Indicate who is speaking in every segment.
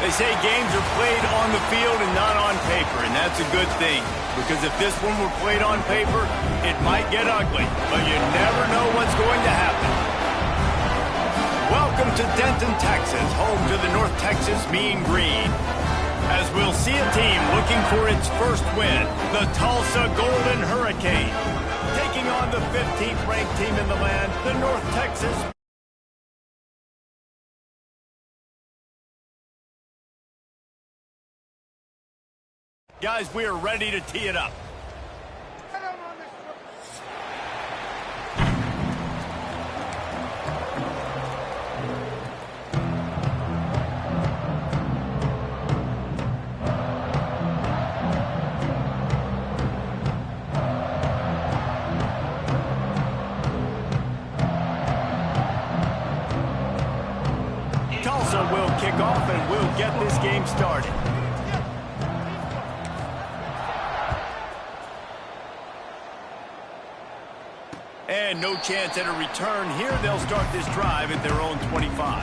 Speaker 1: They say games are played on the field and not on paper, and that's a good thing. Because if this one were played on paper, it might get ugly, but you never know what's going to happen. Welcome to Denton, Texas, home to the North Texas Mean Green. As we'll see a team looking for its first win, the Tulsa Golden Hurricane, taking on the 15th ranked team in the land, the North Texas. Guys, we are ready to tee it up. Tulsa will kick off and we'll get this game started. And no chance at a return here. They'll start this drive at their own 25.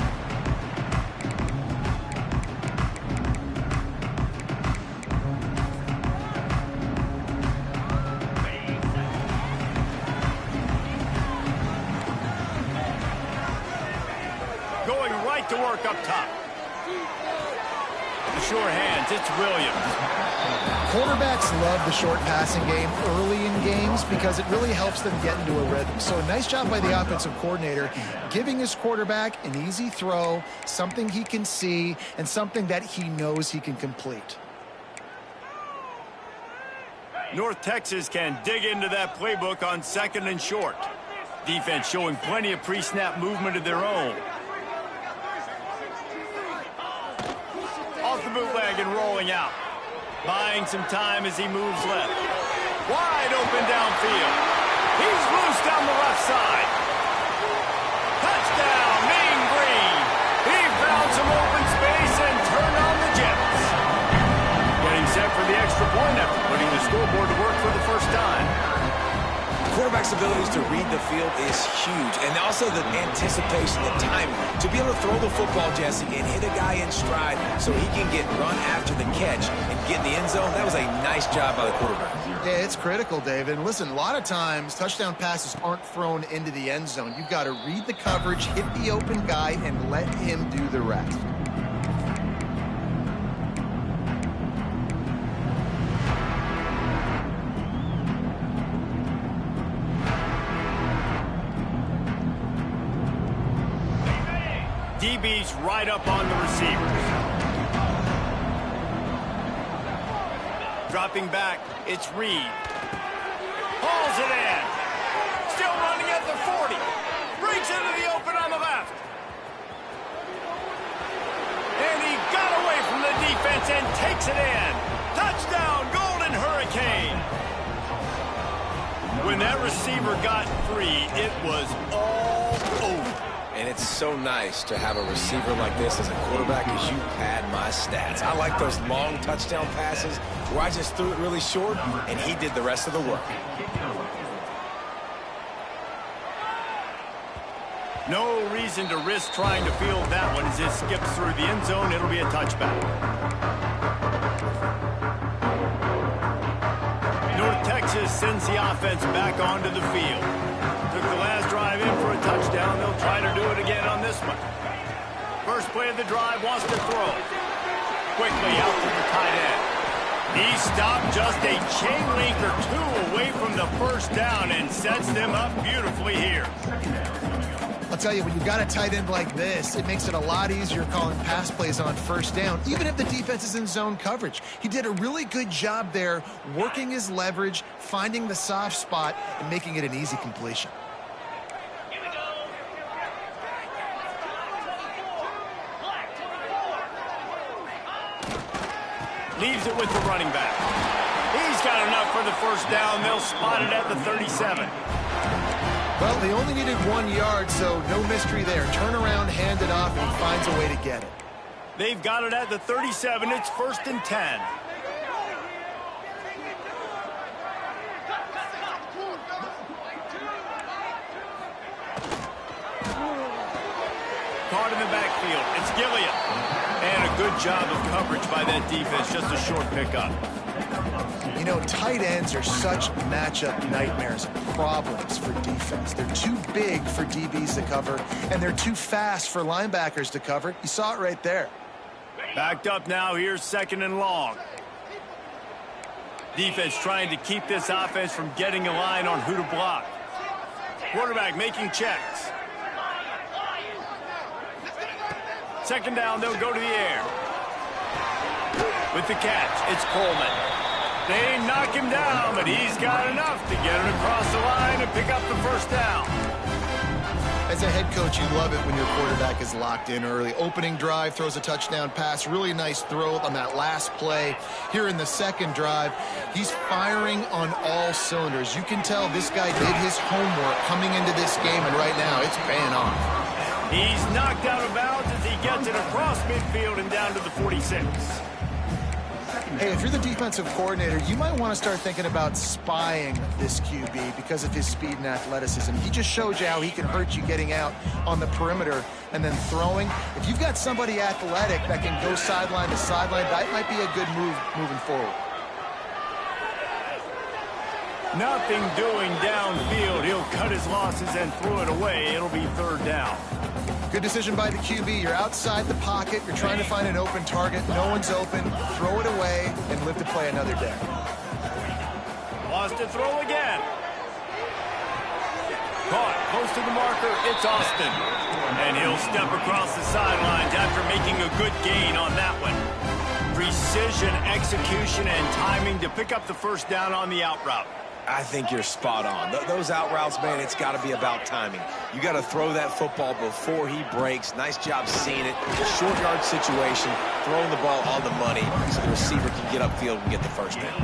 Speaker 1: Going right to work up top. The sure hands, it's Williams.
Speaker 2: Quarterbacks love the short passing game early in games because it really helps them get into a rhythm. So a nice job by the offensive coordinator giving his quarterback an easy throw, something he can see, and something that he knows he can complete.
Speaker 1: North Texas can dig into that playbook on 2nd and short. Defense showing plenty of pre-snap movement of their own. Off the bootleg and rolling out. Buying some time as he moves left. Wide open downfield. He's loose down the left side. Touchdown, Mean Green. He found some open space and turned on the Jets. Getting set for the extra point after putting the scoreboard to work for the first time.
Speaker 3: Quarterback's abilities to read the field is huge, and also the anticipation, the timing. To be able to throw the football, Jesse, and hit a guy in stride so he can get run after the catch and get in the end zone, that was a nice job by the quarterback.
Speaker 2: Yeah, it's critical, David. And listen, a lot of times touchdown passes aren't thrown into the end zone. You've got to read the coverage, hit the open guy, and let him do the rest.
Speaker 1: DB's right up on the receivers. Dropping back, it's Reed. Hauls it in. Still running at the 40. Breaks into the open on the left. And he got away from the defense and takes it in. Touchdown, Golden Hurricane. When that receiver got free, it was all over.
Speaker 3: And it's so nice to have a receiver like this as a quarterback as you pad my stats. I like those long touchdown passes where I just threw it really short and he did the rest of the work.
Speaker 1: No reason to risk trying to field that one as it skips through the end zone. It'll be a touchback. North Texas sends the offense back onto the field. Took the last drive in for a touchdown. They'll try to do it again on this one. First play of the drive, wants to throw. Quickly out to the tight end. He stopped just a chain link or two away from the first down and sets them up beautifully here.
Speaker 2: I'll tell you, when you've got a tight end like this, it makes it a lot easier calling pass plays on first down, even if the defense is in zone coverage. He did a really good job there, working his leverage, finding the soft spot, and making it an easy completion.
Speaker 1: Leaves it with the running back. He's got enough for the first down. They'll spot it at the 37.
Speaker 2: Well, they only needed 1 yard, so no mystery there. Turn around, hand it off, and he finds a way to get it.
Speaker 1: They've got it at the 37. It's 1st and 10. Caught in the backfield. It's Gilliam. And a good job of coverage by that defense. Just a short pickup.
Speaker 2: You know, tight ends are such matchup nightmares and problems for defense. They're too big for DBs to cover, and they're too fast for linebackers to cover. You saw it right there.
Speaker 1: Backed up now. Here's 2nd and long. Defense trying to keep this offense from getting a line on who to block. Quarterback making checks. 2nd down, they'll go to the air. With the catch, it's Coleman. They knock him down, but he's got enough to get it across the line and pick up the 1st down.
Speaker 2: As a head coach, you love it when your quarterback is locked in early. Opening drive, throws a touchdown pass. Really nice throw on that last play. Here in the 2nd drive, he's firing on all cylinders. You can tell this guy did his homework coming into this game, and right now it's paying off.
Speaker 1: He's knocked out of bounds as he gets it across midfield and down to the 46.
Speaker 2: Hey, if you're the defensive coordinator, you might want to start thinking about spying this QB because of his speed and athleticism. He just showed you how he can hurt you getting out on the perimeter and then throwing. If you've got somebody athletic that can go sideline to sideline, that might be a good move moving forward.
Speaker 1: Nothing doing downfield. He'll cut his losses and throw it away. It'll be 3rd down.
Speaker 2: Good decision by the QB. You're outside the pocket. You're trying to find an open target. No one's open. Throw it away and live to play another day.
Speaker 1: Wants to throw again. Caught close to the marker. It's Austin. And he'll step across the sidelines after making a good gain on that one. Precision, execution, and timing to pick up the 1st down on the out route.
Speaker 3: I think you're spot on. Those out routes, man, it's got to be about timing. You got to throw that football before he breaks. Nice job seeing it. Short yard situation, throwing the ball on the money so the receiver can get upfield and get the 1st down.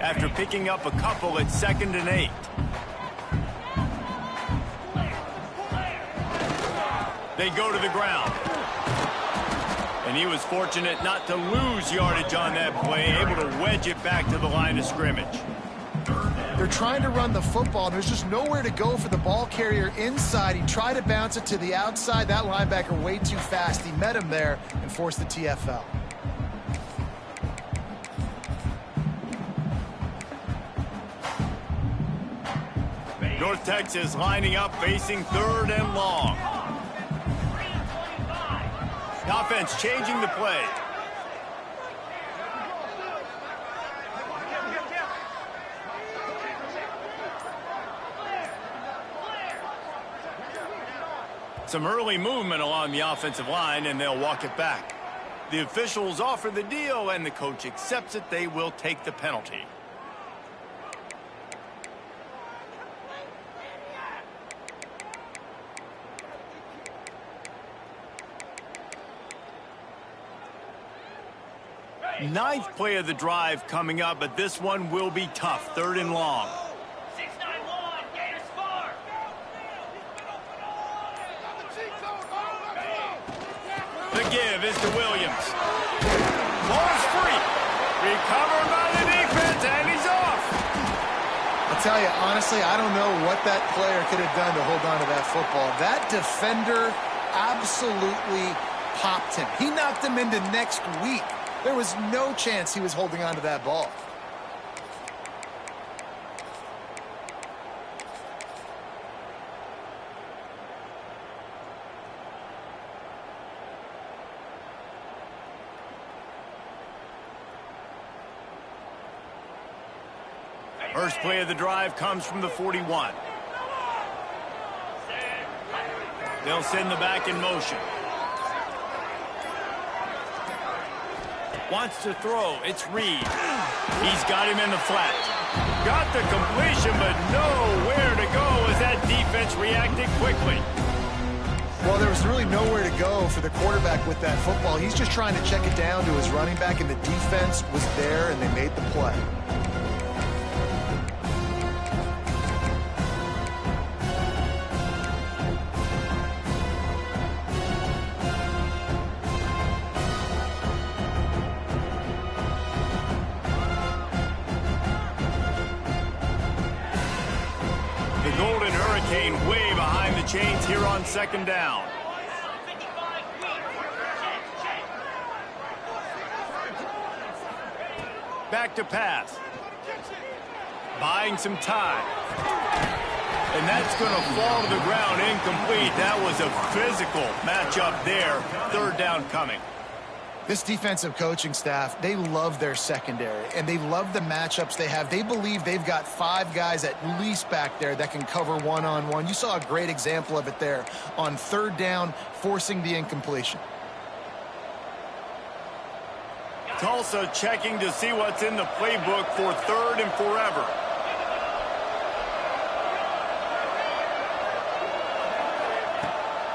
Speaker 1: After picking up a couple at 2nd and 8. They go to the ground. And he was fortunate not to lose yardage on that play, able to wedge it back to the line of scrimmage.
Speaker 2: They're trying to run the football. There's just nowhere to go for the ball carrier inside. He tried to bounce it to the outside. That linebacker way too fast. He met him there and forced the TFL.
Speaker 1: North Texas lining up, facing 3rd and long. The offense changing the play. Some early movement along the offensive line, and they'll walk it back. The officials offer the deal, and the coach accepts it. They will take the penalty. Ninth play of the drive coming up, but this one will be tough. 3rd and long.
Speaker 4: 691, gain a score.
Speaker 1: The give is to Williams. Ball's free. Recovered by the defense, and he's off.
Speaker 2: I'll tell you, honestly, I don't know what that player could have done to hold on to that football. That defender absolutely popped him. He knocked him into next week. There was no chance he was holding on to that ball.
Speaker 1: First play of the drive comes from the 41. They'll send the back in motion. Wants to throw. It's Reed. He's got him in the flat. Got the completion, but nowhere to go as that defense reacted quickly.
Speaker 2: Well, there was really nowhere to go for the quarterback with that football. He's just trying to check it down to his running back, and the defense was there, and they made the play.
Speaker 1: Kane way behind the chains here on second down. Back to pass. Buying some time. And that's going to fall to the ground incomplete. That was a physical matchup there. Third down coming.
Speaker 2: This defensive coaching staff, they love their secondary, and they love the matchups they have. They believe they've got 5 guys at least back there that can cover one-on-one. You saw a great example of it there on third down, forcing the incompletion.
Speaker 1: Tulsa checking to see what's in the playbook for third and forever.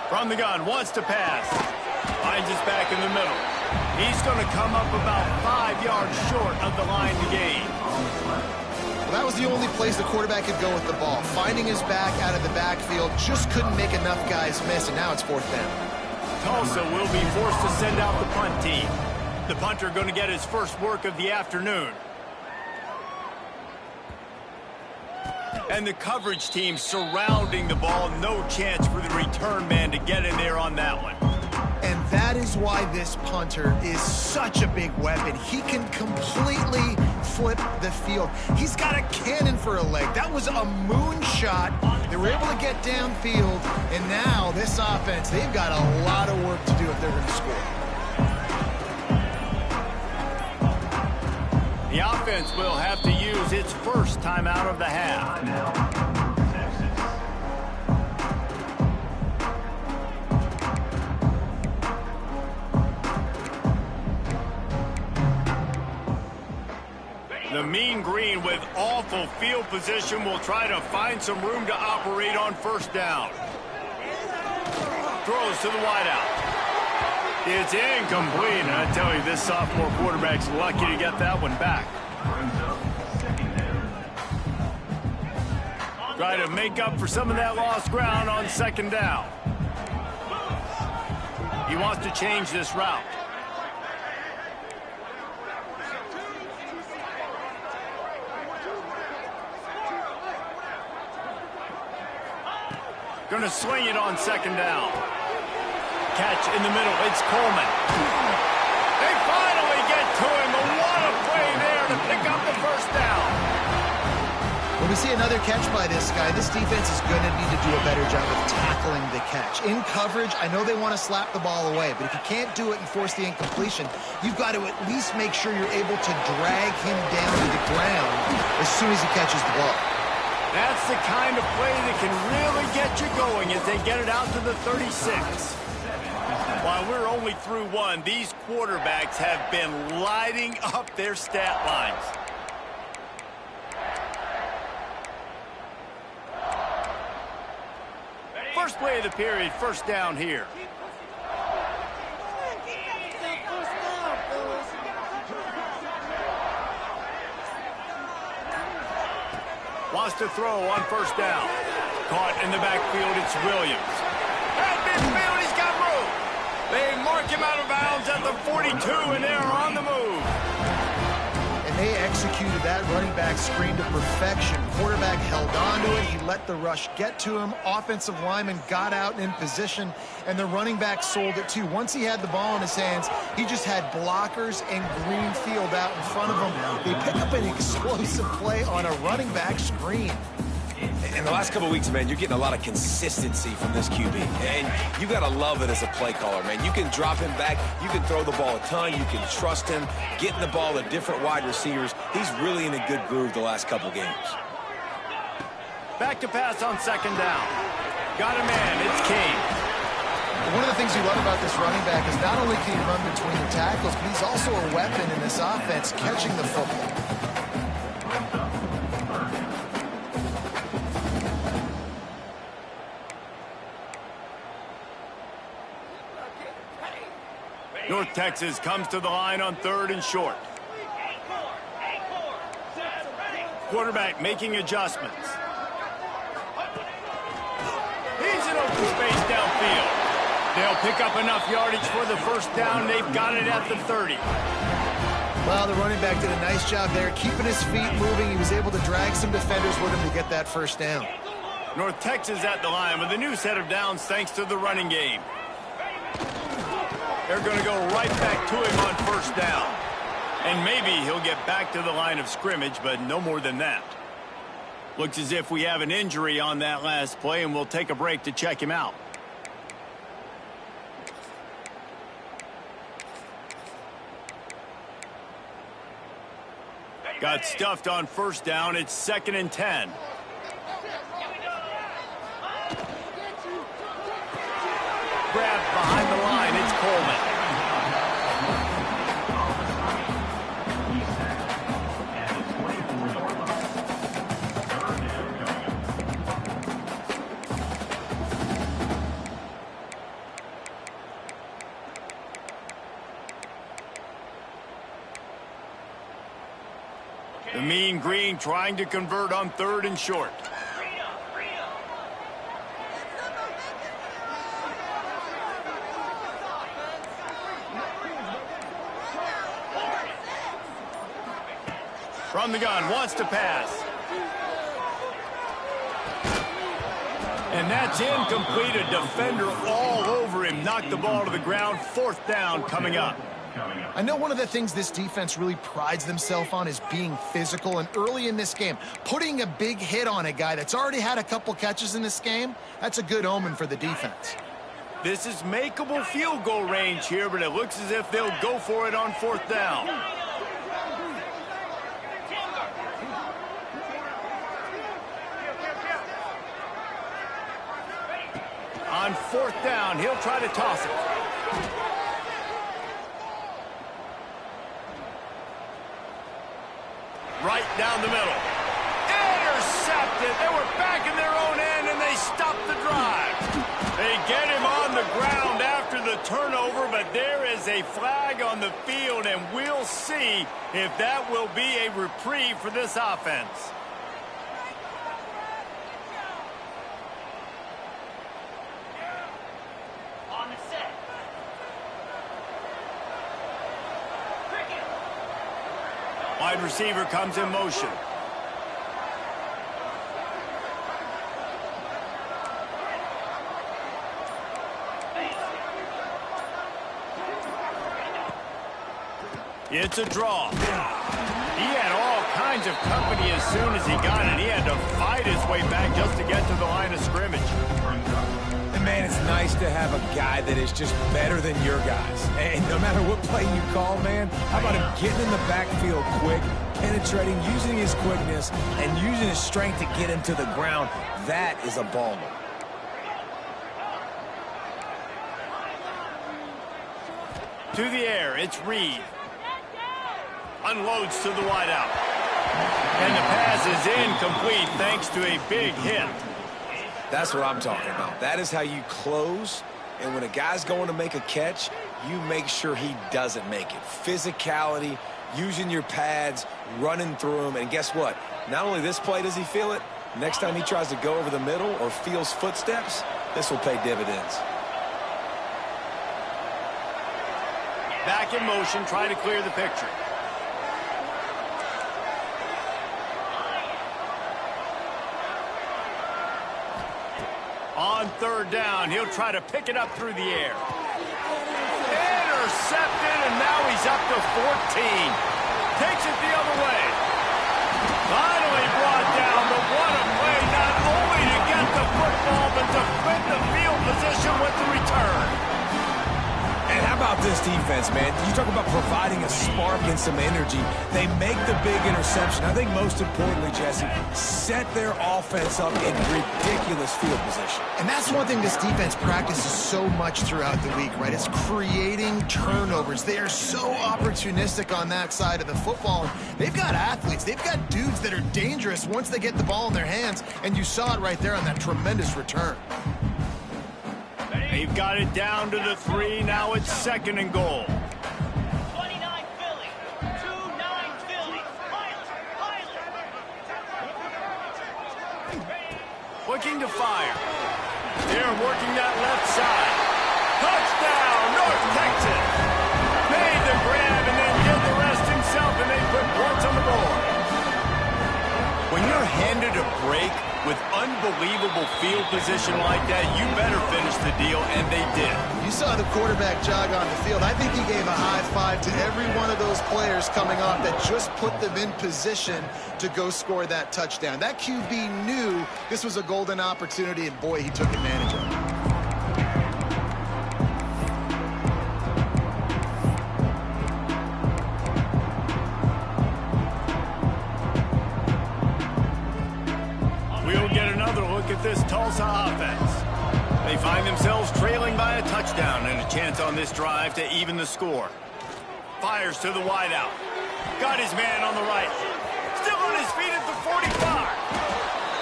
Speaker 1: From the gun, wants to pass. Finds his back in the middle. He's going to come up about 5 yards short of the line to gain.
Speaker 2: Well, that was the only place the quarterback could go with the ball. Finding his back out of the backfield, just couldn't make enough guys miss, and now it's fourth down.
Speaker 1: Tulsa will be forced to send out the punt team. The punter going to get his first work of the afternoon. And the coverage team surrounding the ball. No chance for the return man to get in there on that one.
Speaker 2: And that is why this punter is such a big weapon. He can completely flip the field. He's got a cannon for a leg. That was a moonshot. They were able to get downfield. And now this offense, they've got a lot of work to do if they're going to score.
Speaker 1: The offense will have to use its first timeout of the half. The Mean Green with awful field position will try to find some room to operate on first down. Throws to the wideout. It's incomplete, and I tell you, this sophomore quarterback's lucky to get that one back. Try to make up for some of that lost ground on second down. He wants to change this route. Going to swing it on second down. Catch in the middle. It's Coleman. They finally get to him. But what a play there to pick up the first down.
Speaker 2: When we see another catch by this guy, this defense is going to need to do a better job of tackling the catch. In coverage, I know they want to slap the ball away, but if you can't do it and force the incompletion, you've got to at least make sure you're able to drag him down to the ground as soon as he catches the ball.
Speaker 1: That's the kind of play that can really get you going as they get it out to the 36. While we're only through one, these quarterbacks have been lighting up their stat lines. First play of the period, first down here. Wants to throw on first down. Caught in the backfield, it's Williams. At midfield, he's got room. They mark him out of bounds at the 42, and they're on the move.
Speaker 2: And they executed that running back screen to perfection. Quarterback held on to it. He let the rush get to him. Offensive lineman got out and in position, and the running back sold it too. Once he had the ball in his hands, he just had blockers and green field out in front of him. They pick up an explosive play on a running back screen.
Speaker 3: In the last couple of weeks, man, you're getting a lot of consistency from this QB. And you got to love it as a play caller, man. You can drop him back. You can throw the ball a ton. You can trust him, getting the ball to different wide receivers. He's really in a good groove the last couple games.
Speaker 1: Back to pass on second down. Got a man. It's King.
Speaker 2: One of the things you love about this running back is not only can he run between the tackles, but he's also a weapon in this offense, catching the football.
Speaker 1: North Texas comes to the line on third and short. Quarterback making adjustments. He's in open space downfield. They'll pick up enough yardage for the first down. They've got it at the 30.
Speaker 2: Well, the running back did a nice job there, keeping his feet moving. He was able to drag some defenders with him to get that first down.
Speaker 1: North Texas at the line with a new set of downs thanks to the running game. They're going to go right back to him on first down. And maybe he'll get back to the line of scrimmage, but no more than that. Looks as if we have an injury on that last play, and we'll take a break to check him out. Got stuffed on first down. It's 2nd and 10. Grabbed behind the line. It's Coleman. The Mean Green trying to convert on 3rd and short. From the gun, wants to pass. And that's incomplete. A defender all over him. Knocked the ball to the ground. 4th down coming up.
Speaker 2: I know one of the things this defense really prides themselves on is being physical, and early in this game, putting a big hit on a guy that's already had a couple catches in this game, that's a good omen for the defense.
Speaker 1: This is makeable field goal range here, but it looks as if they'll go for it on 4th down. On 4th down, he'll try to toss it. Right down the middle. Intercepted. They were back in their own end, and they stopped the drive. They get him on the ground after the turnover, but there is a flag on the field, and we'll see if that will be a reprieve for this offense.
Speaker 4: On the set.
Speaker 1: Wide receiver comes in motion. It's a draw. He had all kinds of company as soon as he got it. He had to fight his way back just to get to the line of scrimmage.
Speaker 3: And man, it's nice to have a guy that is just better than your guys. And no matter what play you call, man, how about him getting in the backfield quick, penetrating, using his quickness, and using his strength to get him to the ground. That is a baller.
Speaker 1: To the air, it's Reed. Unloads to the wideout. And the pass is incomplete thanks to a big hit.
Speaker 3: That's what I'm talking about. That is how you close. And when a guy's going to make a catch, you make sure he doesn't make it. Physicality, using your pads, running through him. And guess what? Not only this play does he feel it, next time he tries to go over the middle or feels footsteps, this will pay dividends.
Speaker 1: Back in motion, trying to clear the picture. On 3rd down, he'll try to pick it up through the air. Intercepted, and now he's up to 14. Takes it the other way. Finally brought down, but what a play, not only to get the football, but to fit the field position with the return.
Speaker 3: And how about this defense, man? You talk about providing a spark and some energy. They make the big interception. I think most importantly, Jesse, set their offense up in ridiculous field position.
Speaker 2: And that's one thing this defense practices so much throughout the week, right? It's creating turnovers. They are so opportunistic on that side of the football. They've got athletes. They've got dudes that are dangerous once they get the ball in their hands, and you saw it right there on that tremendous return.
Speaker 1: They've got it down to the 3. Now it's 2nd and goal.
Speaker 4: 29 Philly. 2-9 Philly. Pilot.
Speaker 1: Looking to fire. They're working that left side. Touchdown, North Texas. Made the grab and then did the rest himself, and they put points on the board. When you're handed a break with unbelievable unbelievable field position like that, you better finish the deal, and they did.
Speaker 2: You saw the quarterback jog on the field. I think he gave a high five to every one of those players coming off that just put them in position to go score that touchdown. That QB knew this was a golden opportunity, and boy, he took advantage of it.
Speaker 1: We'll get another look at this Tulsa offense. They find themselves trailing by a touchdown and a chance on this drive to even the score. Fires to the wideout. Got his man on the right. Still on his feet at the 45.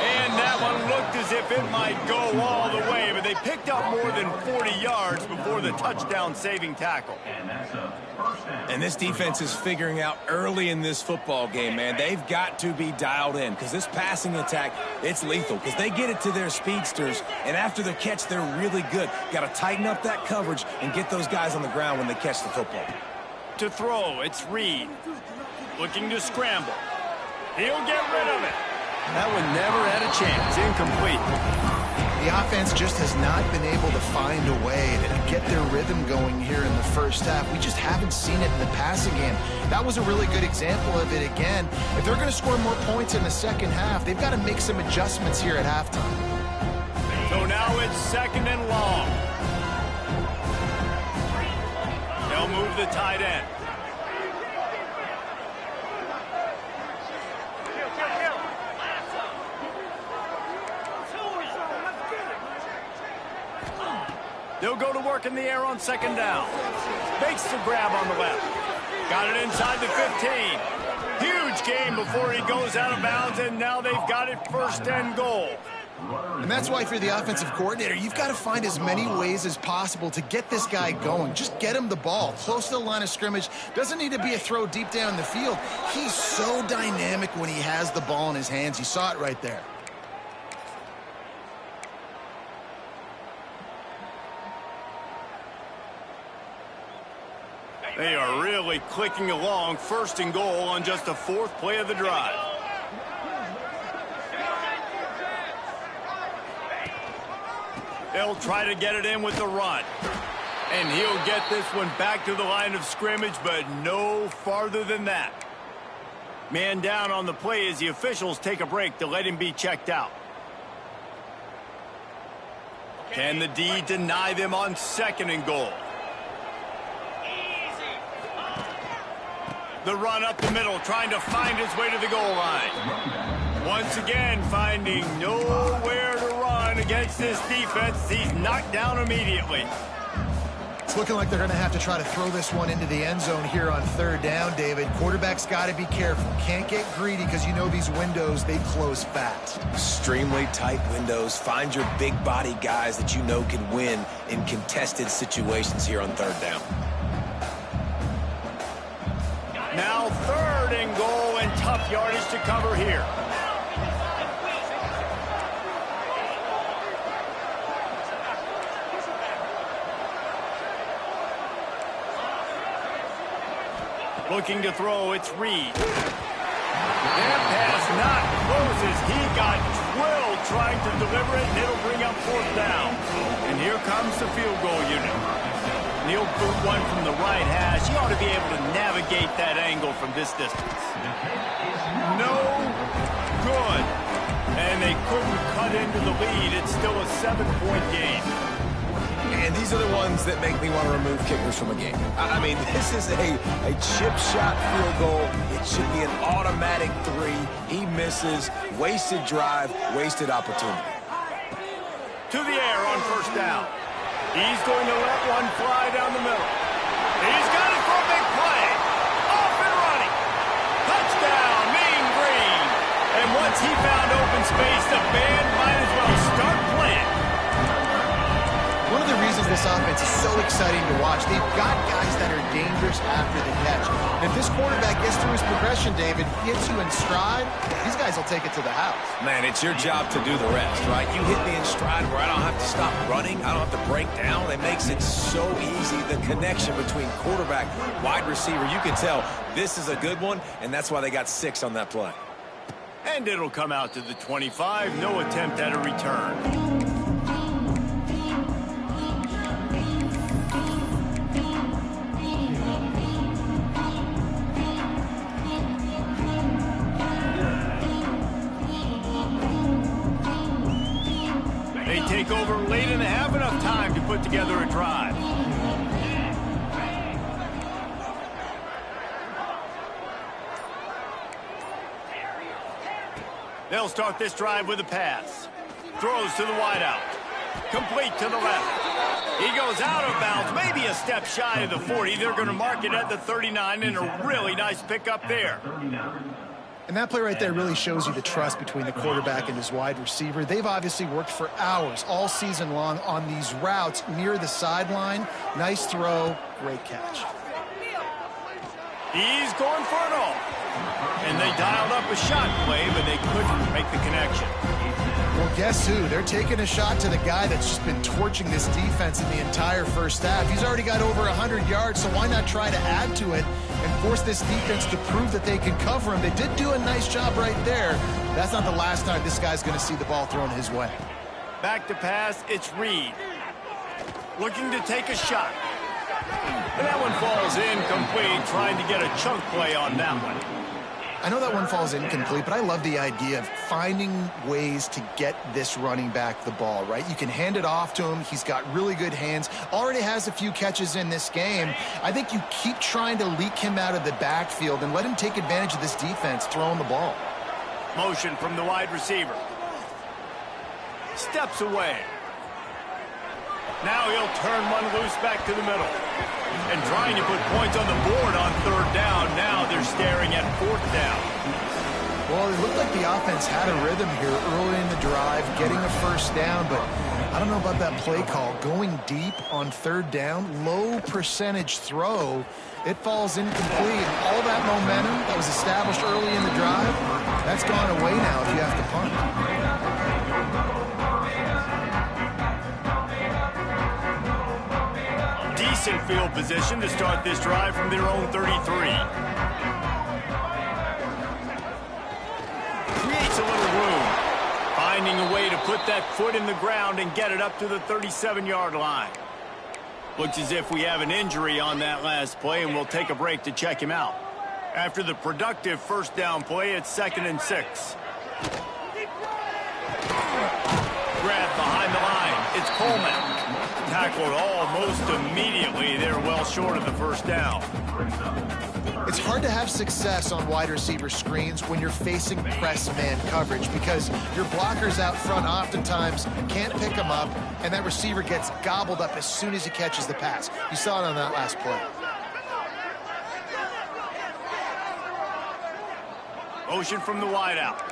Speaker 1: And that one looked as if it might go all the way, but they picked up more than 40 yards before the touchdown-saving tackle.
Speaker 3: And this defense is figuring out early in this football game, man. They've got to be dialed in because this passing attack, it's lethal because they get it to their speedsters, and after the catch, they're really good. Got to tighten up that coverage and get those guys on the ground when they catch the football.
Speaker 1: To throw, it's Reed. Looking to scramble. He'll get rid of it. That one never had a chance. Incomplete.
Speaker 2: The offense just has not been able to find a way to get their rhythm going here in the first half. We just haven't seen it in the passing game. That was a really good example of it again. If they're going to score more points in the second half, they've got to make some adjustments here at halftime.
Speaker 1: So now it's second and long. They'll move the tight end. They'll go to work in the air on second down. Makes the grab on the left. Got it inside the 15. Huge gain before he goes out of bounds, and now they've got it first and goal.
Speaker 2: And that's why for the offensive coordinator, you've got to find as many ways as possible to get this guy going. Just get him the ball close to the line of scrimmage. Doesn't need to be a throw deep down the field. He's so dynamic when he has the ball in his hands. You saw it right there.
Speaker 1: They are really clicking along, first and goal on just the fourth play of the drive. They'll try to get it in with the run. And he'll get this one back to the line of scrimmage, but no farther than that. Man down on the play as the officials take a break to let him be checked out. Can the D deny them on second and goal? The run up the middle, trying to find his way to the goal line. Once again, finding nowhere to run against this defense. He's knocked down immediately.
Speaker 2: It's looking like they're going to have to try to throw this one into the end zone here on third down, David. Quarterback's got to be careful. Can't get greedy because you know these windows, they close fast. Extremely tight windows. Find your big body guys that you know can win in contested situations here on third down.
Speaker 1: Now third and goal and tough yardage to cover here. Looking to throw, it's Reed. That pass not closes. He got drilled trying to deliver it, and it'll bring up fourth down. And here comes the field goal unit. He'll boot one from the right hash. He ought to be able to navigate that angle from this distance. No good. And they couldn't cut into the lead. It's still a 7-point game.
Speaker 3: And these are the ones that make me want to remove kickers from a game. I mean, this is a chip shot field goal. It should be an automatic 3. He misses. Wasted drive, wasted opportunity.
Speaker 1: To the air on first down. He's going to let one fly down the middle. He's got it for a big play. Off and running. Touchdown, Mean Green. And once he found open space, the band might as well start playing.
Speaker 2: One of the reasons this offense is so exciting to watch, they've got guys that are dangerous after the catch. And if this quarterback gets through his progression, David, gets you in stride, these guys will take it to the house.
Speaker 3: Man, it's your job to do the rest, right? You hit me in stride where I don't have to stop running. I don't have to break down. It makes it so easy. The connection between quarterback, wide receiver, you can tell this is a good one, and that's why they got 6 on that play.
Speaker 1: And it'll come out to the 25. No attempt at a return. They take over late and have enough time to put together a drive. They'll start this drive with a pass. Throws to the wideout. Complete to the left. He goes out of bounds, maybe a step shy of the 40. They're going to mark it at the 39, and a really nice pickup there.
Speaker 2: And that play right there really shows you the trust between the quarterback and his wide receiver. They've obviously worked for hours all season long on these routes near the sideline. Nice throw, great catch.
Speaker 1: He's going for it all. And they dialed up a shot play, but they couldn't make the connection.
Speaker 2: Well, guess who? They're taking a shot to the guy that's just been torching this defense in the entire first half. He's already got over 100 yards, so why not try to add to it and force this defense to prove that they can cover him? They did do a nice job right there. That's not the last time this guy's going to see the ball thrown his way.
Speaker 1: Back to pass, it's Reed. Looking to take a shot. And that one falls incomplete, trying to get a chunk play on that one.
Speaker 2: I know that one falls incomplete, but I love the idea of finding ways to get this running back the ball, right? You can hand it off to him. He's got really good hands. Already has a few catches in this game. I think you keep trying to leak him out of the backfield and let him take advantage of this defense throwing the ball.
Speaker 1: Motion from the wide receiver. Steps away. Now he'll turn one loose back to the middle. And trying to put points on the board on third down. Now they're staring at fourth down.
Speaker 2: Well, it looked like the offense had a rhythm here early in the drive, getting a first down, but I don't know about that play call. Going deep on third down, low percentage throw, it falls incomplete. And all that momentum that was established early in the drive, that's gone away now if you have to punt.
Speaker 1: Decent field position to start this drive from their own 33. Creates a little room. Finding a way to put that foot in the ground and get it up to the 37-yard line. Looks as if we have an injury on that last play, and we'll take a break to check him out. After the productive first down play, it's 2nd and 6. Grab behind the line. It's Coleman. Tackled almost immediately. They're well short of the first down.
Speaker 2: It's hard to have success on wide receiver screens when you're facing press man coverage because your blockers out front oftentimes can't pick them up, and that receiver gets gobbled up as soon as he catches the pass. You saw it on that last play.
Speaker 1: Motion from the wideout.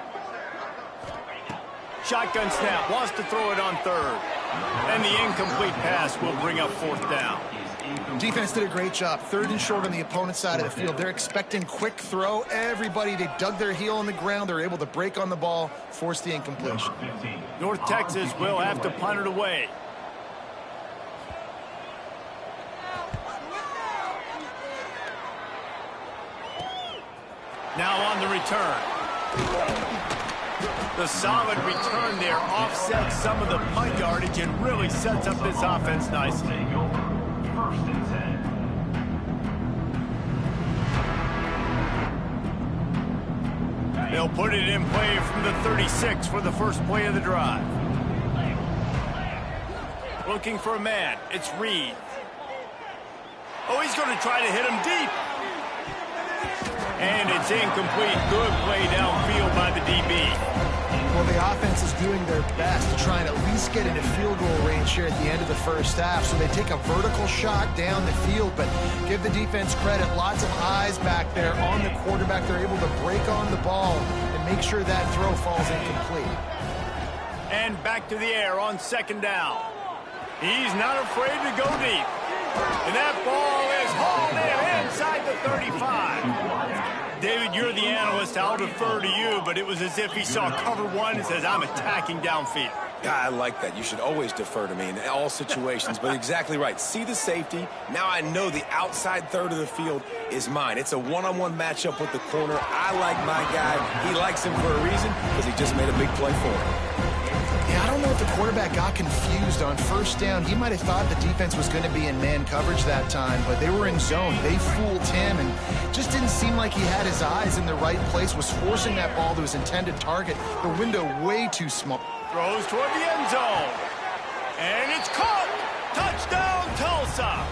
Speaker 1: Shotgun snap, wants to throw it on third. And the incomplete pass will bring up fourth down.
Speaker 2: Defense did a great job. 3rd and short on the opponent's side of the field. They're expecting quick throw. Everybody, they dug their heel on the ground. They're able to break on the ball, force the incompletion.
Speaker 1: North Texas will have to punt it away. Now on the return. The solid return there offsets some of the punt yardage and really sets up this offense nicely. They'll put it in play from the 36 for the first play of the drive. Looking for a man. It's Reed. Oh, he's going to try to hit him deep. And it's incomplete. Good play downfield by the DB.
Speaker 2: Well, the offense is doing their best to try and at least get into field goal range here at the end of the first half. So they take a vertical shot down the field, but give the defense credit. Lots of eyes back there on the quarterback. They're able to break on the ball and make sure that throw falls incomplete.
Speaker 1: And back to the air on 2nd down. He's not afraid to go deep. And that ball is hauled in inside the 35. David, you're the analyst. I'll defer to you, but it was as if he saw cover one and says, I'm attacking downfield.
Speaker 3: I like that. You should always defer to me in all situations, but exactly right. See the safety. Now I know the outside third of the field is mine. It's a one-on-one matchup with the corner. I like my guy. He likes him for a reason because he just made a big play for him.
Speaker 2: Yeah, I don't know if the quarterback got confused on first down. He might have thought the defense was going to be in man coverage that time, but they were in zone. They fooled him and just didn't seem like he had his eyes in the right place, was forcing that ball to his intended target. The window way too small.
Speaker 1: Throws toward the end zone. And it's caught. Touchdown, Tulsa.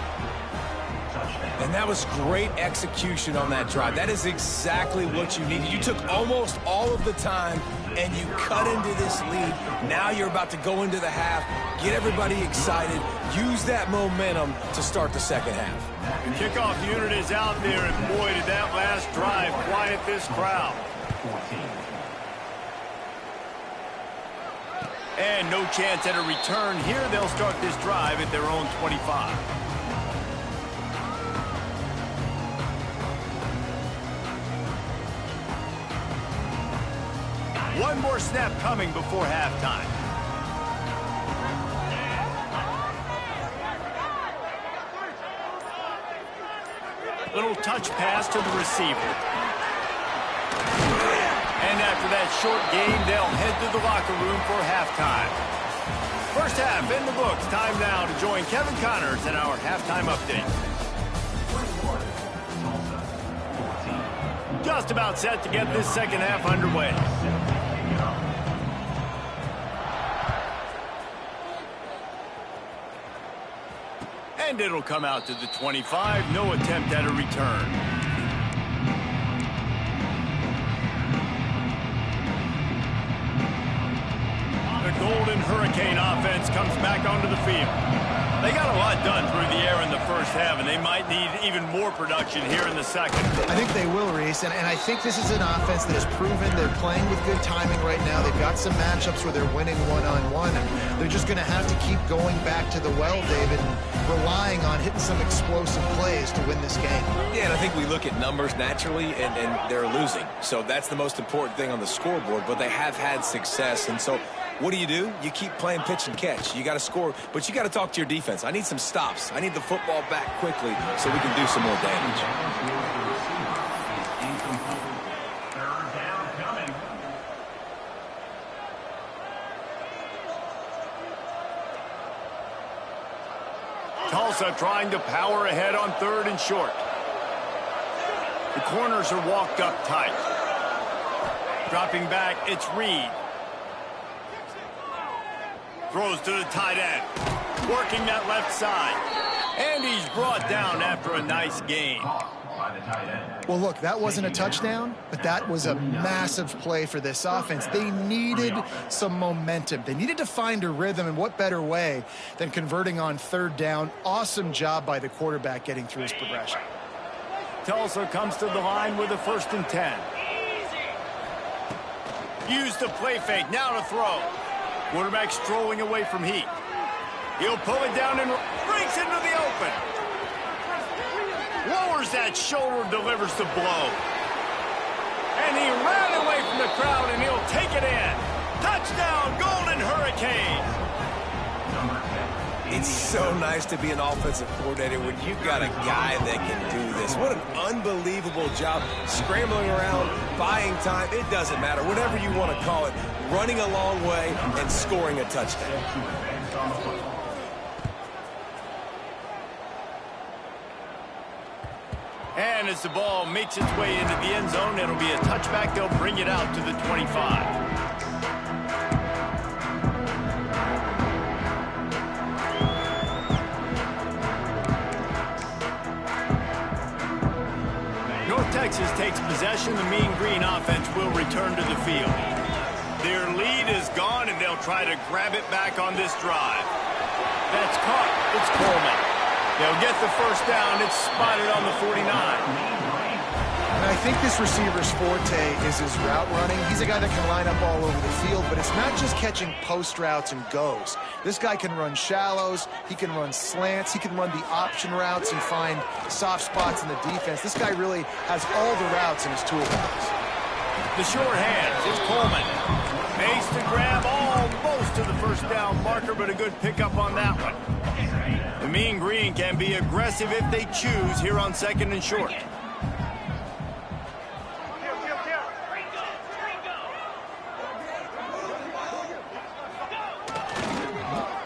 Speaker 3: And that was great execution on that drive. That is exactly what you needed. You took almost all of the time, and you cut into this lead. Now you're about to go into the half, get everybody excited, use that momentum to start the second half.
Speaker 1: The kickoff unit is out there, and boy, did that last drive quiet this crowd. And no chance at a return here. They'll start this drive at their own 25. One more snap coming before halftime. Little touch pass to the receiver. And after that short game, they'll head to the locker room for halftime. First half in the books. Time now to join Kevin Connors in our halftime update. Just about set to get this second half underway. And it'll come out to the 25. No attempt at a return. The Golden Hurricane offense comes back onto the field. They got a lot done through the air in the first half, and they might need even more production here in the second.
Speaker 2: I think they will, Reese, and I think this is an offense that has proven they're playing with good timing right now. They've got some matchups where they're winning one-on-one, and they're just going to have to keep going back to the well, David, and relying on hitting some explosive plays to win this game.
Speaker 3: Yeah, and I think we look at numbers naturally, and they're losing. So that's the most important thing on the scoreboard, but they have had success, and so what do? You keep playing pitch and catch. You got to score, but you got to talk to your defense. I need some stops. I need the football back quickly so we can do some more damage.
Speaker 1: Tulsa trying to power ahead on third and short. The corners are walked up tight. Dropping back, it's Reed. Throws to the tight end. Working that left side. And he's brought down after a nice gain.
Speaker 2: Well, look, that wasn't a touchdown, but that was a massive play for this offense. They needed some momentum. They needed to find a rhythm, and what better way than converting on third down. Awesome job by the quarterback getting through his progression.
Speaker 1: Tulsa comes to the line with a 1st and 10. Use the play fake. Now to throw. Quarterback strolling away from heat. He'll pull it down and breaks into the open. Lowers that shoulder, delivers the blow. And he ran away from the crowd, and he'll take it in. Touchdown, Golden Hurricane.
Speaker 3: It's so nice to be an offensive coordinator when you've got a guy that can do this. What an unbelievable job. Scrambling around, buying time, it doesn't matter. Whatever you want to call it, running a long way and scoring a touchdown.
Speaker 1: And as the ball makes its way into the end zone, it'll be a touchback. They'll bring it out to the 25. Texas takes possession. The Mean Green offense will return to the field. Their lead is gone, and they'll try to grab it back on this drive. That's caught. It's Coleman. They'll get the first down. It's spotted on the 49.
Speaker 2: And I think this receiver's forte is his route running. He's a guy that can line up all over the field, but it's not just catching post routes and goes. This guy can run shallows, he can run slants, he can run the option routes and find soft spots in the defense. This guy really has all the routes in his toolbox.
Speaker 1: The short hands is Coleman. Makes the grab almost close to the first down marker, but a good pickup on that one. The Mean Green can be aggressive if they choose here on 2nd and short.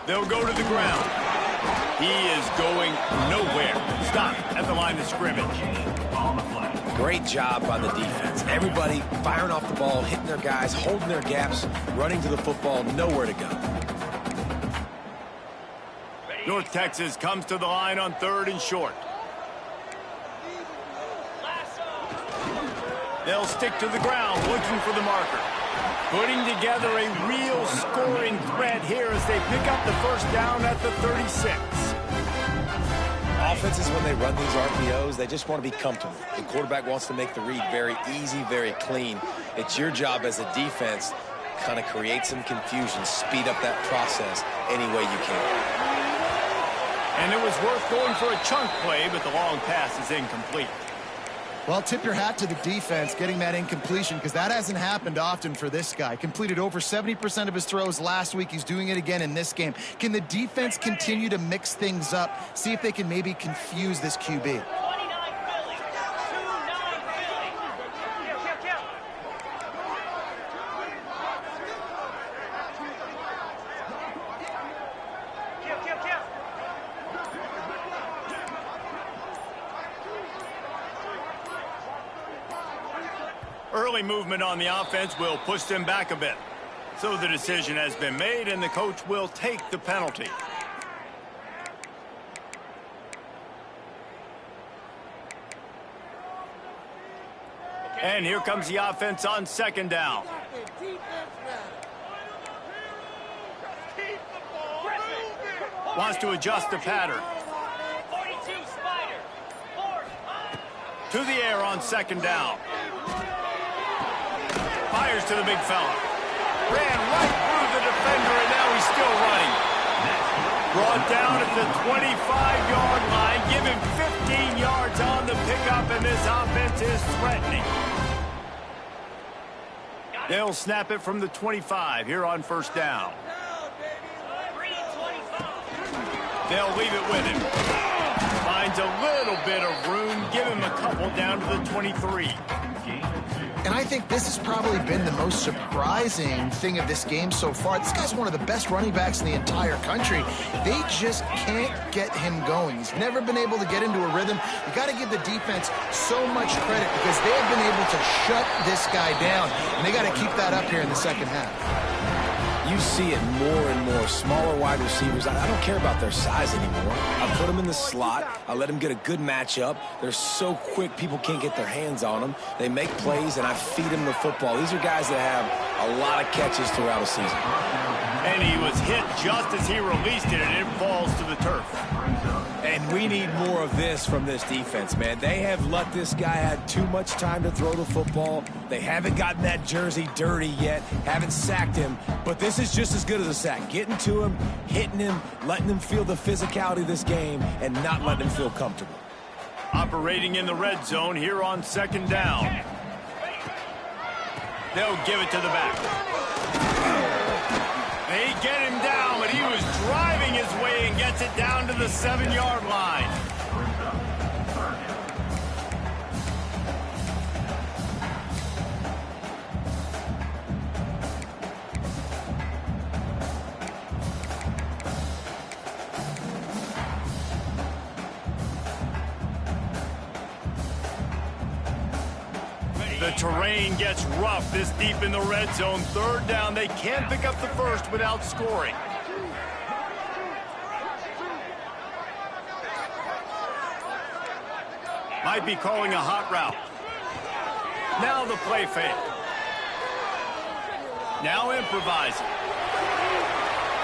Speaker 1: They'll go to the ground. He is going nowhere. Stop at the line of scrimmage.
Speaker 3: Great job by the defense. Everybody firing off the ball, hitting their guys, holding their gaps, running to the football, nowhere to go.
Speaker 1: North Texas comes to the line on 3rd and short. They'll stick to the ground, looking for the marker. Putting together a real scoring threat here as they pick up the first down at the 36.
Speaker 3: Offenses, when they run these RPOs, they just want to be comfortable. The quarterback wants to make the read very easy, very clean. It's your job as a defense, kind of create some confusion, speed up that process any way you can.
Speaker 1: And it was worth going for a chunk play, but the long pass is incomplete.
Speaker 2: Well, tip your hat to the defense getting that incompletion, because that hasn't happened often for this guy. Completed over 70% of his throws last week. He's doing it again in this game. Can the defense continue to mix things up? See if they can maybe confuse this QB.
Speaker 1: Early movement on the offense will push them back a bit. So the decision has been made, and the coach will take the penalty. And here comes the offense on 2nd down. Wants to adjust the pattern. To the air on 2nd down. Fires to the big fella. Ran right through the defender, and now he's still running. Brought down at the 25-yard line. Give him 15 yards on the pickup, and this offense is threatening. They'll snap it from the 25 here on 1st down. They'll leave it with him. Finds a little bit of room. Give him a couple down to the 23.
Speaker 2: And I think this has probably been the most surprising thing of this game so far. This guy's one of the best running backs in the entire country. They just can't get him going. He's never been able to get into a rhythm. You got to give the defense so much credit because they have been able to shut this guy down. And they got to keep that up here in the 2nd half.
Speaker 3: You see it more and more. Smaller wide receivers, I don't care about their size anymore. I put them in the slot. I let them get a good matchup. They're so quick, people can't get their hands on them. They make plays, and I feed them the football. These are guys that have a lot of catches throughout a season.
Speaker 1: And he was hit just as he released it, and it falls to the turf.
Speaker 3: And we need more of this from this defense, man. They have let this guy have too much time to throw the football. They haven't gotten that jersey dirty yet, haven't sacked him. But this is just as good as a sack. Getting to him, hitting him, letting him feel the physicality of this game, and not letting him feel comfortable.
Speaker 1: Operating in the red zone here on 2nd down. They'll give it to the back. They get him down, but he was driving his way and gets it down to the 7-yard line. The terrain gets rough this deep in the red zone. 3rd down. They can't pick up the first without scoring. Might be calling a hot route. Now the play fake. Now improvising.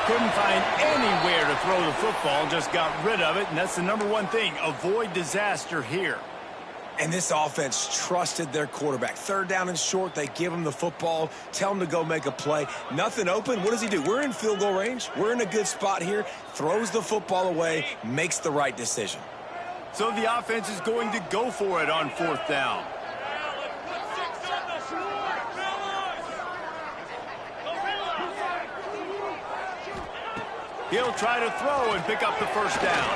Speaker 1: Couldn't find anywhere to throw the football. Just got rid of it, and that's the #1 thing. Avoid disaster here.
Speaker 3: And this offense trusted their quarterback. 3rd down and short, they give him the football, tell him to go make a play. Nothing open, what does he do? We're in field goal range. We're in a good spot here. Throws the football away, makes the right decision.
Speaker 1: So the offense is going to go for it on 4th down. He'll try to throw and pick up the first down.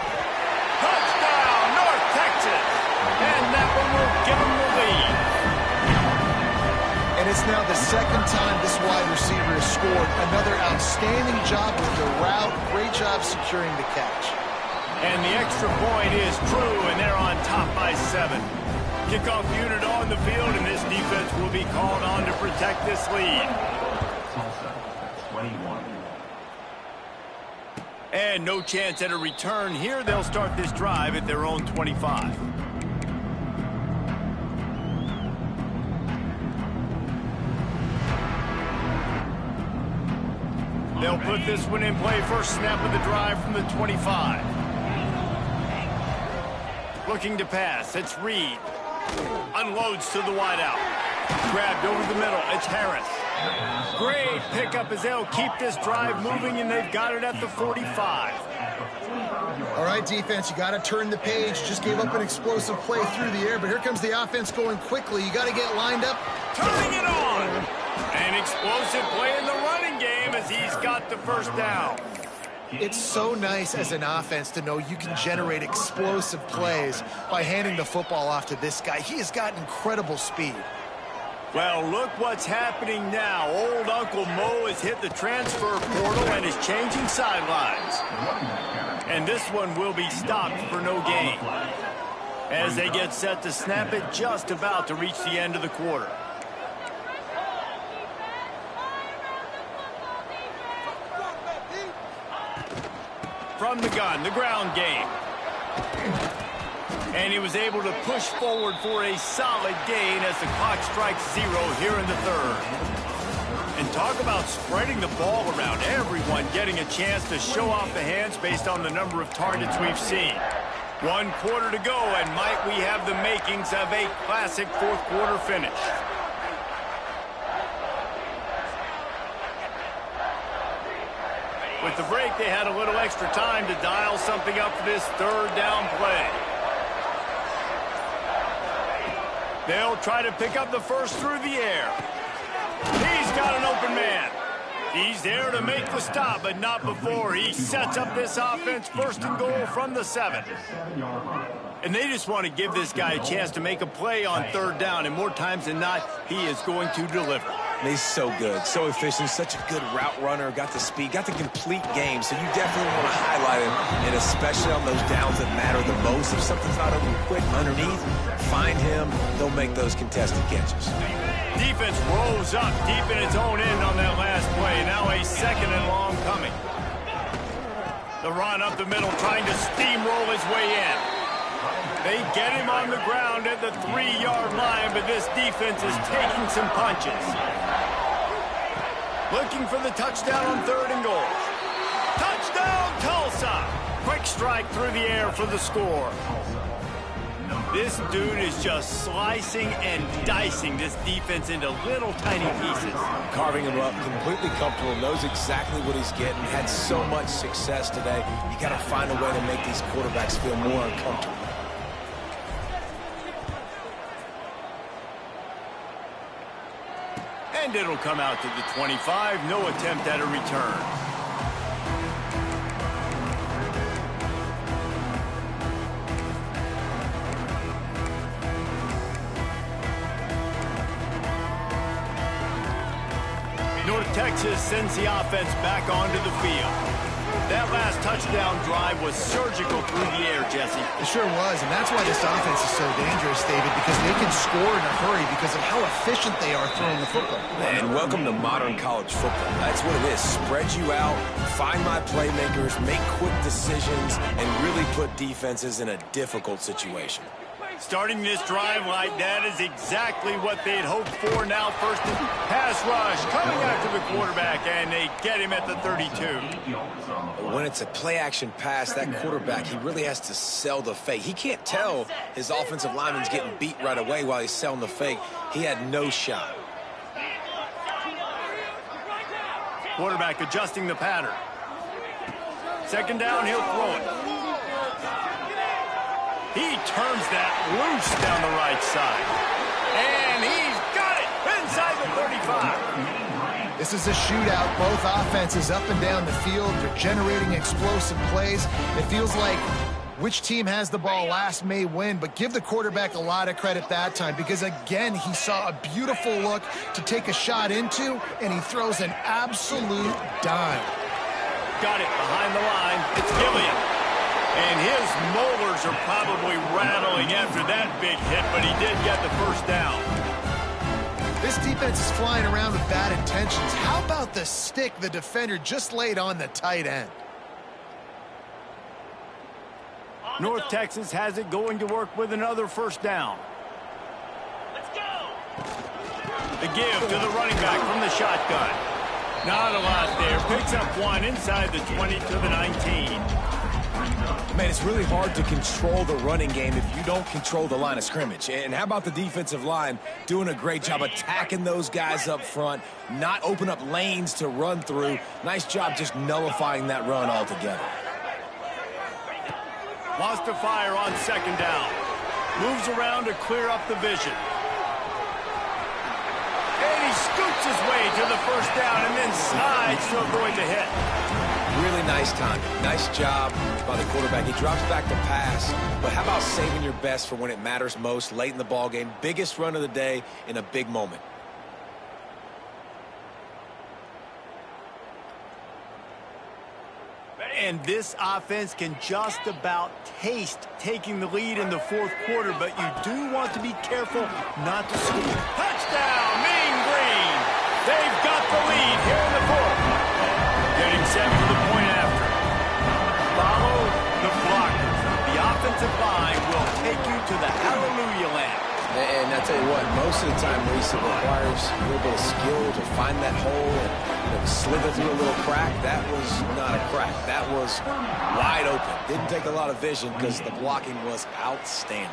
Speaker 1: Touchdown, North Texas! And that one will give him the lead.
Speaker 2: And it's now the second time this wide receiver has scored. Another outstanding job with the route. Great job securing the catch.
Speaker 1: And the extra point is true, and they're on top by 7. Kickoff unit on the field, and this defense will be called on to protect this lead.
Speaker 5: 21.
Speaker 1: And no chance at a return here. They'll start this drive at their own 25. They'll put this one in play. First snap of the drive from the 25. Looking to pass. It's Reed. Unloads to the wideout. Grabbed over the middle. It's Harris. Great pickup as they'll keep this drive moving, and they've got it at the 45.
Speaker 2: All right, defense, you got to turn the page. Just gave up an explosive play through the air, but here comes the offense going quickly. You got to get lined up.
Speaker 1: Turning it on. An explosive play in the running game as he's got the first down.
Speaker 2: It's so nice as an offense to know you can generate explosive plays by handing the football off to this guy. He has got incredible speed.
Speaker 1: Well, look what's happening now. Old Uncle Mo has hit the transfer portal and is changing sidelines. And this one will be stopped for no gain, as they get set to snap it just about to reach the end of the quarter. From the gun, the ground game. And he was able to push forward for a solid gain as the clock strikes 0 here in the third. And talk about spreading the ball around. Everyone getting a chance to show off the hands based on the number of targets we've seen. 1 quarter to go, and might we have the makings of a classic fourth quarter finish. With the break, they had a little extra time to dial something up for this third down play. They'll try to pick up the first through the air. He's got an open man. He's there to make the stop, but not before. He sets up this offense first and goal from the 7. And they just want to give this guy a chance to make a play on third down, and more times than not, he is going to deliver.
Speaker 3: He's so good, so efficient, such a good route runner, got the speed, got the complete game, so you definitely want to highlight him, and especially on those downs that matter the most. If something's not open quick underneath, find him, they'll make those contested catches.
Speaker 1: Defense rolls up deep in its own end on that last play. Now a second and long coming. The run up the middle, trying to steamroll his way in. They get him on the ground at the 3-yard line, but this defense is taking some punches. Looking for the touchdown on third and goal. Touchdown, Tulsa! Quick strike through the air for the score. This dude is just slicing and dicing this defense into little tiny pieces.
Speaker 3: Carving him up, completely comfortable, knows exactly what he's getting, had so much success today. You got to find a way to make these quarterbacks feel more uncomfortable.
Speaker 1: And it'll come out to the 25. No attempt at a return. North Texas sends the offense back onto the field. That last touchdown drive was surgical through the air, Jesse.
Speaker 2: It sure was, and that's why this offense is so dangerous, David, because they can score in a hurry because of how efficient they are throwing the football.
Speaker 3: And welcome to modern college football. That's what it is. Spread you out, find my playmakers, make quick decisions, and really put defenses in a difficult situation.
Speaker 1: Starting this drive like that is exactly what they'd hoped for. Now first pass rush coming after the quarterback, and they get him at the 32.
Speaker 3: When it's a play-action pass, that quarterback, he really has to sell the fake. He can't tell his offensive lineman's getting beat right away while he's selling the fake. He had no shot.
Speaker 1: Quarterback adjusting the pattern. Second down, he'll throw it. He turns that loose down the right side. And he's got it inside the 35.
Speaker 2: This is a shootout. Both offenses up and down the field. They're generating explosive plays. It feels like which team has the ball last may win, but give the quarterback a lot of credit that time because, again, he saw a beautiful look to take a shot into, and he throws an absolute dime.
Speaker 1: Got it behind the line. It's Gilliam. And his molars are probably rattling after that big hit, but he did get the first down.
Speaker 2: This defense is flying around with bad intentions. How about the stick the defender just laid on the tight end?
Speaker 1: North Texas has it going to work with another first down.
Speaker 4: Let's go.
Speaker 1: The give to the running back from the shotgun. Not a lot there. Picks up one inside the 20 to the 19.
Speaker 3: Man, it's really hard to control the running game if you don't control the line of scrimmage. And how about the defensive line doing a great job attacking those guys up front, not open up lanes to run through. Nice job just nullifying that run altogether.
Speaker 1: Wants to fire on second down. Moves around to clear up the vision. And he scoots his way to the first down and then slides to avoid the hit.
Speaker 3: Really nice timing. Nice job by the quarterback. He drops back to pass, but how about saving your best for when it matters most late in the ball game? Biggest run of the day in a big moment.
Speaker 1: And this offense can just about taste taking the lead in the fourth quarter, but you do want to be careful not to score. Touchdown, Mean Green! They've got the lead here in the fourth. Getting set for the point after. Follow the blockers. The offensive line will take you to the hallelujah land.
Speaker 3: And I tell you what, most of the time, Reese, it requires a little bit of skill to find that hole and slither through a little crack. That was not a crack. That was wide open. Didn't take a lot of vision because the blocking was outstanding.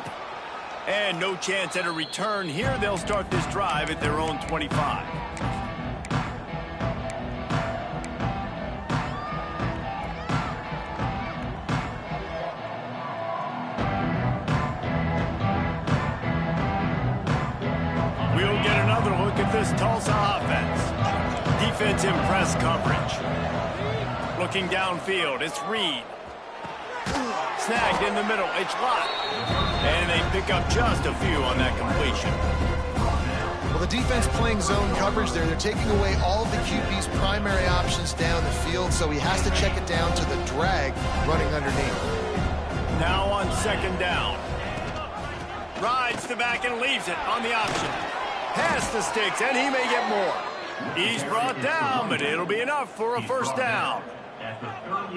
Speaker 1: And no chance at a return here. They'll start this drive at their own 25. We'll get another look at this Tulsa offense. Defense in press coverage. Looking downfield, it's Reed. Snagged in the middle, it's Lott. And they pick up just a few on that completion.
Speaker 2: Well, the defense playing zone coverage there. They're taking away all of the QB's primary options down the field, so he has to check it down to the drag running underneath.
Speaker 1: Now on second down. Rides the back and leaves it on the option. Past the sticks, and he may get more. He's brought down, but it'll be enough for a first down.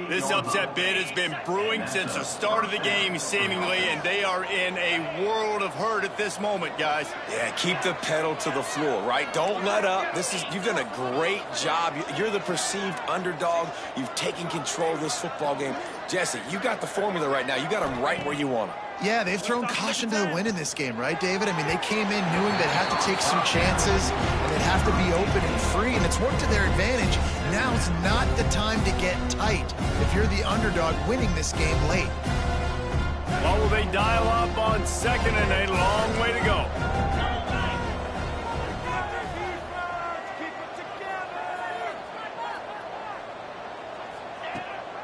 Speaker 1: This upset bid has been brewing since the start of the game, seemingly, and they are in a world of hurt at this moment, guys.
Speaker 3: Yeah, keep the pedal to the floor, right? Don't let up. You've done a great job. You're the perceived underdog. You've taken control of this football game. Jesse, you got the formula right now. You got them right where you want them.
Speaker 2: Yeah, they've thrown caution to the wind in this game, right, David? I mean, they came in knowing they'd have to take some chances, and they'd have to be open and free, and it's worked to their advantage. Now's not the time to get tight if you're the underdog winning this game late.
Speaker 1: What will they dial up on second and a long way to go?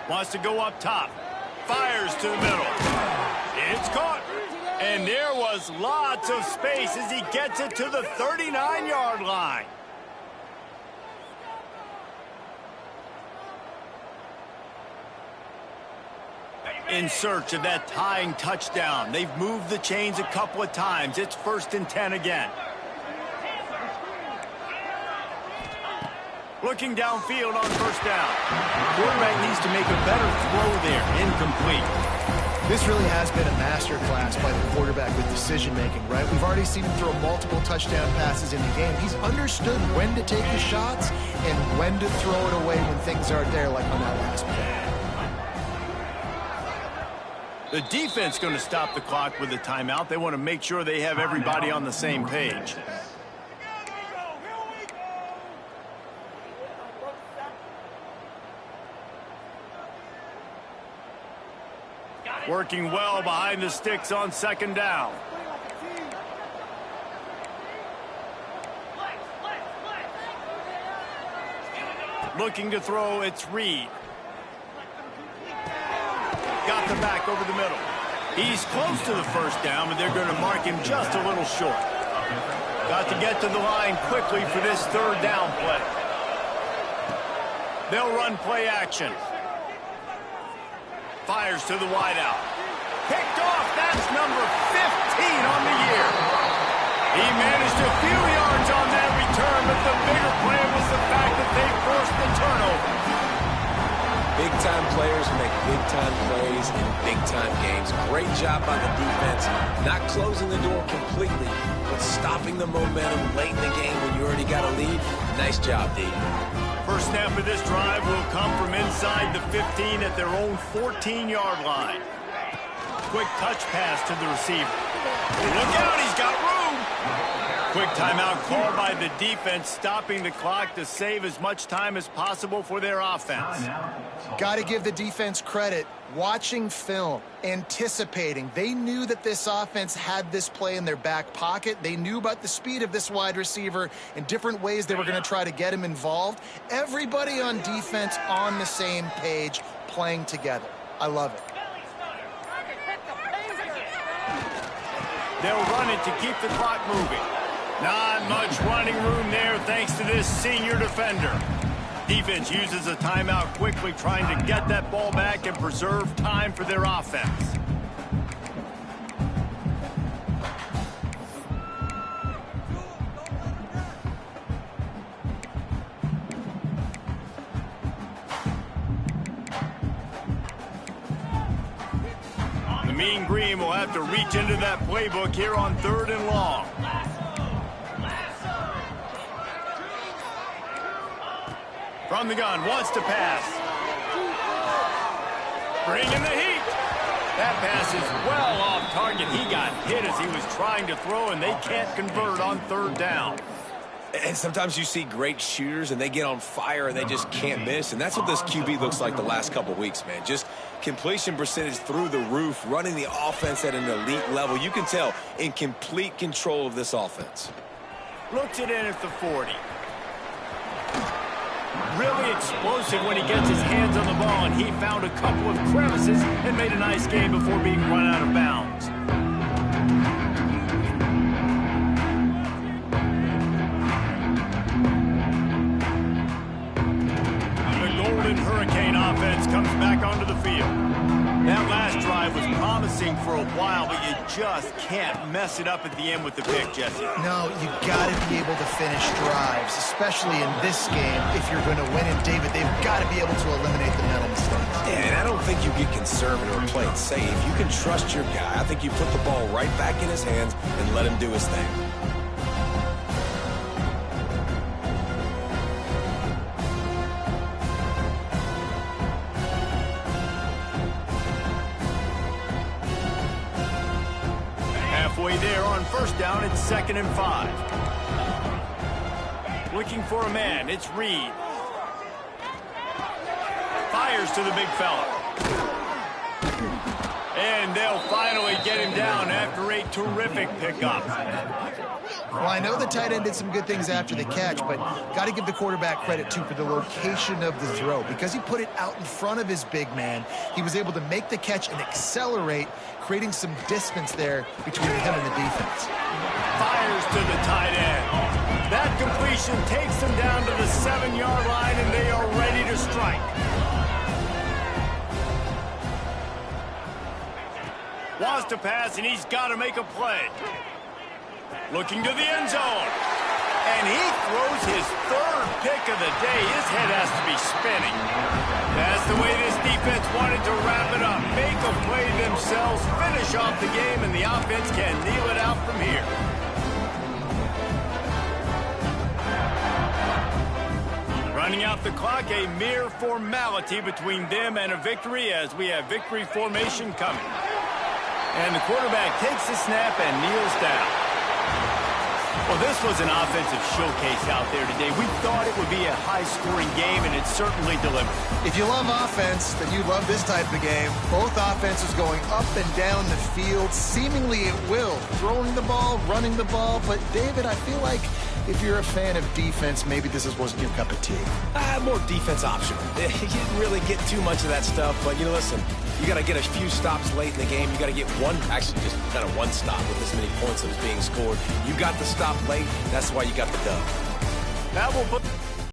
Speaker 1: Wants to go up top. Fires to the middle. It's caught. And there was lots of space as he gets it to the 39-yard line. In search of that tying touchdown. They've moved the chains a couple of times. It's 1st and 10 again. Looking downfield on first down. Quarterback needs to make a better throw there. Incomplete.
Speaker 2: This really has been a masterclass by the quarterback with decision-making, right? We've already seen him throw multiple touchdown passes in the game. He's understood when to take the shots and when to throw it away when things aren't there, like on that last play.
Speaker 1: The defense going to stop the clock with a timeout. They want to make sure they have everybody on the same page. Working well behind the sticks on second down. Looking to throw, it's Reed. Got the back over the middle. He's close to the first down, but they're going to mark him just a little short. Got to get to the line quickly for this third down play. They'll run play action. Fires to the wideout. Picked off. That's number 15 on the year. He managed a few yards on that return, but the bigger play was the fact that they forced the turnover.
Speaker 3: Big-time players make big-time plays in big-time games. Great job by the defense, not closing the door completely, but stopping the momentum late in the game when you already got a lead. Nice job, D.
Speaker 1: First snap of this drive will come from inside the 15 at their own 14-yard line. Quick touch pass to the receiver. Look out, he's got room. Quick timeout called by the defense, stopping the clock to save as much time as possible for their offense.
Speaker 2: Got to give the defense credit. Watching film, anticipating. They knew that this offense had this play in their back pocket. They knew about the speed of this wide receiver and different ways they were going to try to get him involved. Everybody on defense on the same page, playing together. I love it.
Speaker 1: They'll run it to keep the clock moving. Not much running room there thanks to this senior defender. Defense uses a timeout quickly, trying to get that ball back and preserve time for their offense. The Mean Green will have to reach into that playbook here on 3rd and long. From the gun, wants to pass. Bringing the heat. That pass is well off target. He got hit as he was trying to throw, and they can't convert on 3rd down.
Speaker 3: And sometimes you see great shooters, and they get on fire, and they just can't miss. And that's what this QB looks like the last couple weeks, man. Just completion percentage through the roof, running the offense at an elite level. You can tell in complete control of this offense.
Speaker 1: Looks it in at the 40. Really explosive when he gets his hands on the ball, and he found a couple of crevices and made a nice game before being run out of bounds. The Golden Hurricane offense comes back onto the field. That last drive was promising for a while, but you just can't mess it up at the end with the pick, Jesse.
Speaker 2: No, you got to be able to finish drives, especially in this game. If you're going to win it, David, they've got to be able to eliminate the mental mistakes.
Speaker 3: Yeah, and I don't think you get conservative or play it safe. You can trust your guy. I think you put the ball right back in his hands and let him do his thing.
Speaker 1: Halfway there on 1st down, it's 2nd and 5. Looking for a man, it's Reed. Fires to the big fella. And they'll finally get him down after a terrific pickup.
Speaker 2: Well, I know the tight end did some good things after the catch, but got to give the quarterback credit, too, for the location of the throw. Because he put it out in front of his big man, he was able to make the catch and accelerate, creating some distance there between him and the defense.
Speaker 1: Fires to the tight end. That completion takes them down to the 7-yard line, and they are ready to strike. Wants to pass, and he's got to make a play. Looking to the end zone. And he throws his 3rd pick of the day. His head has to be spinning. That's the way this defense wanted to wrap it up. Make a play themselves, finish off the game, and the offense can kneel it out from here. Running out the clock, a mere formality between them and a victory as we have victory formation coming. And the quarterback takes the snap and kneels down. Well, this was an offensive showcase out there today. We thought it would be a high-scoring game, and it certainly delivered.
Speaker 2: If you love offense, then you love this type of game. Both offenses going up and down the field, seemingly at will. Throwing the ball, running the ball. But, David, I feel like if you're a fan of defense, maybe this wasn't your cup of tea.
Speaker 3: More defense optional. You didn't really get too much of that stuff, but, listen, you got to get a few stops late in the game. You got to get actually just kind of one stop with this many points that was being scored. You got the stop late. That's why you got the dub.
Speaker 1: That will put